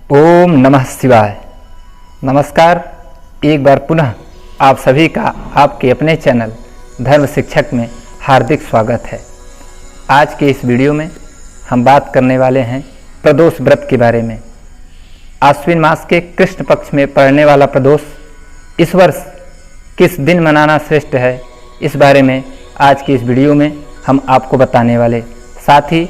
ओम नमः शिवाय। नमस्कार। एक बार पुनः आप सभी का आपके अपने चैनल धर्म शिक्षक में हार्दिक स्वागत है। आज के इस वीडियो में हम बात करने वाले हैं प्रदोष व्रत के बारे में। आश्विन मास के कृष्ण पक्ष में पड़ने वाला प्रदोष इस वर्ष किस दिन मनाना श्रेष्ठ है, इस बारे में आज की इस वीडियो में हम आपको बताने वाले। साथ ही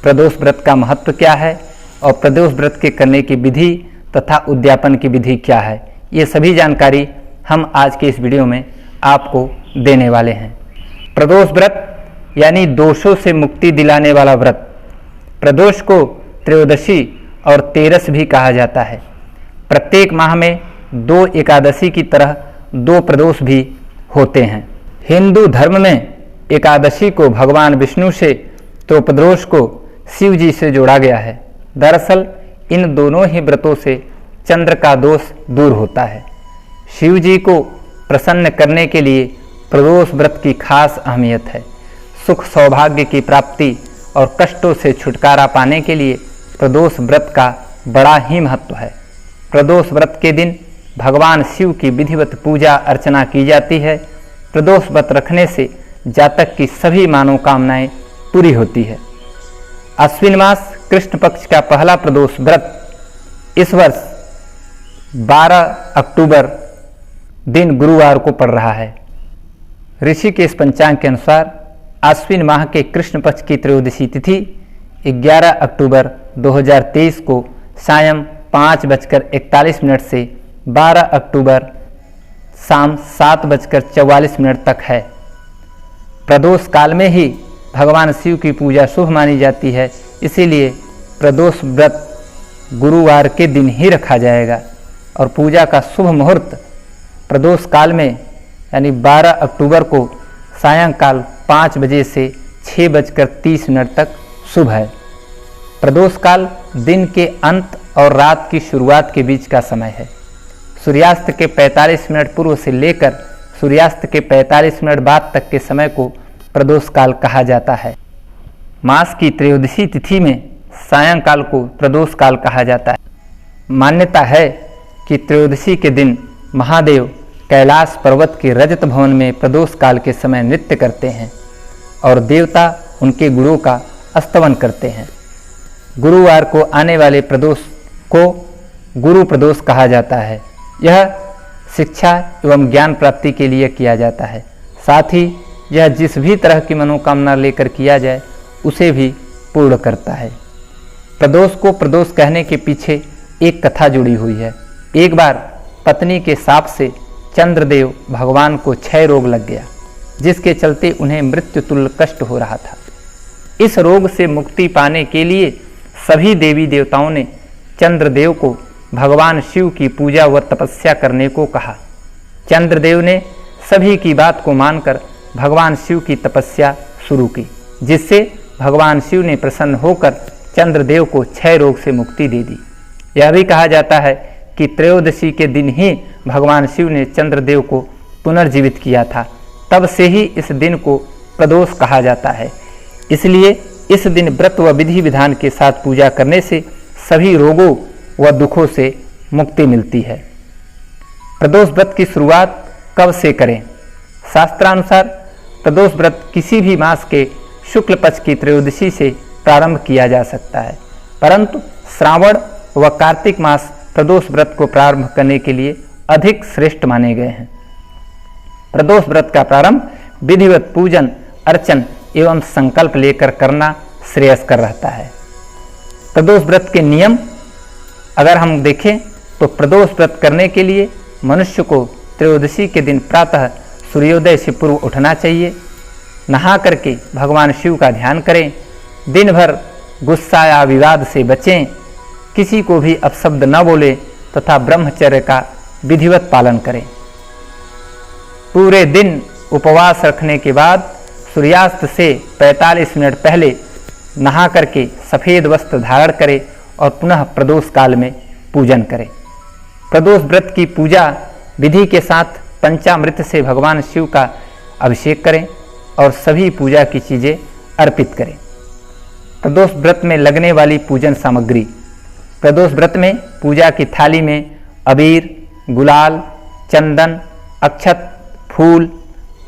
प्रदोष व्रत का महत्व क्या है और प्रदोष व्रत के करने की विधि तथा उद्यापन की विधि क्या है, ये सभी जानकारी हम आज के इस वीडियो में आपको देने वाले हैं। प्रदोष व्रत यानी दोषों से मुक्ति दिलाने वाला व्रत। प्रदोष को त्रयोदशी और तेरस भी कहा जाता है। प्रत्येक माह में 2 एकादशी की तरह 2 प्रदोष भी होते हैं। हिंदू धर्म में एकादशी को भगवान विष्णु से तो प्रदोष को शिव जी से जोड़ा गया है। दरअसल इन दोनों ही व्रतों से चंद्र का दोष दूर होता है। शिव जी को प्रसन्न करने के लिए प्रदोष व्रत की खास अहमियत है। सुख सौभाग्य की प्राप्ति और कष्टों से छुटकारा पाने के लिए प्रदोष व्रत का बड़ा ही महत्व है। प्रदोष व्रत के दिन भगवान शिव की विधिवत पूजा अर्चना की जाती है। प्रदोष व्रत रखने से जातक की सभी मनोकामनाएं पूरी होती है। आश्विन मास कृष्ण पक्ष का पहला प्रदोष व्रत इस वर्ष 12 अक्टूबर दिन गुरुवार को पड़ रहा है। ऋषिकेश पंचांग के अनुसार आश्विन माह के कृष्ण पक्ष की त्रयोदशी तिथि 11 अक्टूबर 2023 को सायं 5:41 से 12 अक्टूबर शाम 7:44 तक है। प्रदोष काल में ही भगवान शिव की पूजा शुभ मानी जाती है, इसीलिए प्रदोष व्रत गुरुवार के दिन ही रखा जाएगा और पूजा का शुभ मुहूर्त प्रदोष काल में यानी 12 अक्टूबर को सायंकाल 5 बजे से 6:30 तक शुभ है। प्रदोष काल दिन के अंत और रात की शुरुआत के बीच का समय है। सूर्यास्त के 45 मिनट पूर्व से लेकर सूर्यास्त के 45 मिनट बाद तक के समय को प्रदोष काल कहा जाता है। मास की त्रयोदशी तिथि में सायंकाल को प्रदोष काल कहा जाता है। मान्यता है कि त्रयोदशी के दिन महादेव कैलाश पर्वत के रजत भवन में प्रदोष काल के समय नृत्य करते हैं और देवता उनके गुणों का स्तवन करते हैं। गुरुवार को आने वाले प्रदोष को गुरु प्रदोष कहा जाता है। यह शिक्षा एवं ज्ञान प्राप्ति के लिए किया जाता है। साथ ही यह जिस भी तरह की मनोकामना लेकर किया जाए उसे भी पूर्ण करता है। प्रदोष को प्रदोष कहने के पीछे एक कथा जुड़ी हुई है। एक बार पत्नी के शाप से चंद्रदेव भगवान को क्षय रोग लग गया, जिसके चलते उन्हें मृत्यु तुल्य कष्ट हो रहा था। इस रोग से मुक्ति पाने के लिए सभी देवी देवताओं ने चंद्रदेव को भगवान शिव की पूजा व तपस्या करने को कहा। चंद्रदेव ने सभी की बात को मानकर भगवान शिव की तपस्या शुरू की, जिससे भगवान शिव ने प्रसन्न होकर चंद्रदेव को क्षय रोग से मुक्ति दे दी। यह भी कहा जाता है कि त्रयोदशी के दिन ही भगवान शिव ने चंद्रदेव को पुनर्जीवित किया था। तब से ही इस दिन को प्रदोष कहा जाता है। इसलिए इस दिन व्रत व विधि विधान के साथ पूजा करने से सभी रोगों व दुखों से मुक्ति मिलती है। प्रदोष व्रत की शुरुआत कब से करें? शास्त्रानुसार प्रदोष व्रत किसी भी मास के शुक्ल पक्ष की त्रयोदशी से प्रारंभ किया जा सकता है, परंतु श्रावण व कार्तिक मास प्रदोष व्रत को प्रारंभ करने के लिए अधिक श्रेष्ठ माने गए हैं। प्रदोष व्रत का प्रारंभ विधिवत पूजन अर्चन एवं संकल्प लेकर करना श्रेयस्कर रहता है। प्रदोष व्रत के नियम अगर हम देखें तो प्रदोष व्रत करने के लिए मनुष्य को त्रयोदशी के दिन प्रातः सूर्योदय से पूर्व उठना चाहिए। नहा करके भगवान शिव का ध्यान करें। दिन भर गुस्सा या विवाद से बचें। किसी को भी अपशब्द न बोले तथा ब्रह्मचर्य का विधिवत पालन करें। पूरे दिन उपवास रखने के बाद सूर्यास्त से 45 मिनट पहले नहा करके सफ़ेद वस्त्र धारण करें और पुनः प्रदोष काल में पूजन करें। प्रदोष व्रत की पूजा विधि के साथ पंचामृत से भगवान शिव का अभिषेक करें और सभी पूजा की चीज़ें अर्पित करें। प्रदोष व्रत में लगने वाली पूजन सामग्री प्रदोष व्रत में पूजा की थाली में अबीर, गुलाल, चंदन, अक्षत, फूल,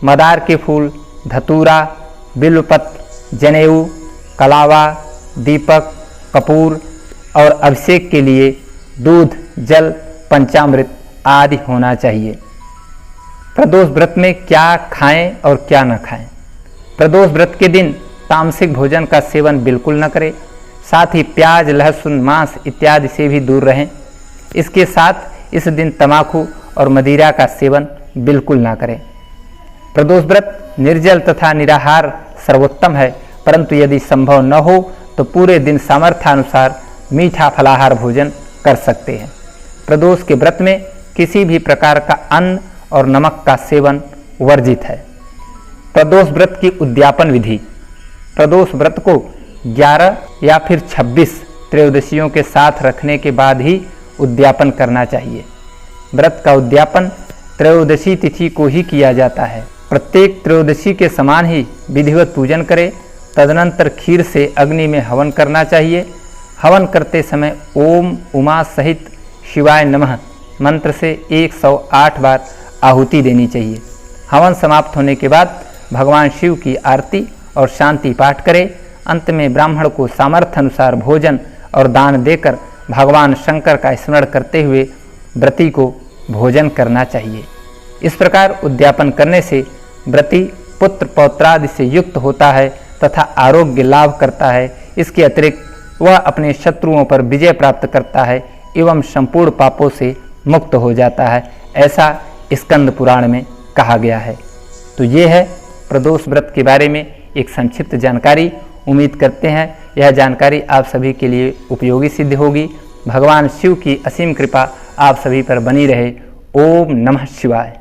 मदार के फूल, धतूरा, बिल्वपत्र, जनेऊ, कलावा, दीपक, कपूर और अभिषेक के लिए दूध, जल, पंचामृत आदि होना चाहिए। प्रदोष व्रत में क्या खाएं और क्या न खाएं। प्रदोष व्रत के दिन तामसिक भोजन का सेवन बिल्कुल न करें, साथ ही प्याज, लहसुन, मांस इत्यादि से भी दूर रहें। इसके साथ इस दिन तंबाकू और मदिरा का सेवन बिल्कुल ना करें। प्रदोष व्रत निर्जल तथा निराहार सर्वोत्तम है, परंतु यदि संभव न हो तो पूरे दिन सामर्थ्यानुसार मीठा फलाहार भोजन कर सकते हैं। प्रदोष के व्रत में किसी भी प्रकार का अन्न और नमक का सेवन वर्जित है। प्रदोष व्रत की उद्यापन विधि। प्रदोष व्रत को 11 या फिर 26 त्रयोदशियों के साथ रखने के बाद ही उद्यापन करना चाहिए। व्रत का उद्यापन त्रयोदशी तिथि को ही किया जाता है। प्रत्येक त्रयोदशी के समान ही विधिवत पूजन करें। तदनंतर खीर से अग्नि में हवन करना चाहिए। हवन करते समय ओम उमा सहित शिवाय नमः मंत्र से 108 बार आहुति देनी चाहिए। हवन समाप्त होने के बाद भगवान शिव की आरती और शांति पाठ करें। अंत में ब्राह्मण को सामर्थ्य अनुसार भोजन और दान देकर भगवान शंकर का स्मरण करते हुए व्रती को भोजन करना चाहिए। इस प्रकार उद्यापन करने से व्रती पुत्र पौत्रादि से युक्त होता है तथा आरोग्य लाभ करता है। इसके अतिरिक्त वह अपने शत्रुओं पर विजय प्राप्त करता है एवं संपूर्ण पापों से मुक्त हो जाता है, ऐसा स्कंद पुराण में कहा गया है। तो ये है प्रदोष व्रत के बारे में एक संक्षिप्त जानकारी। उम्मीद करते हैं यह जानकारी आप सभी के लिए उपयोगी सिद्ध होगी। भगवान शिव की असीम कृपा आप सभी पर बनी रहे। ओम नमः शिवाय।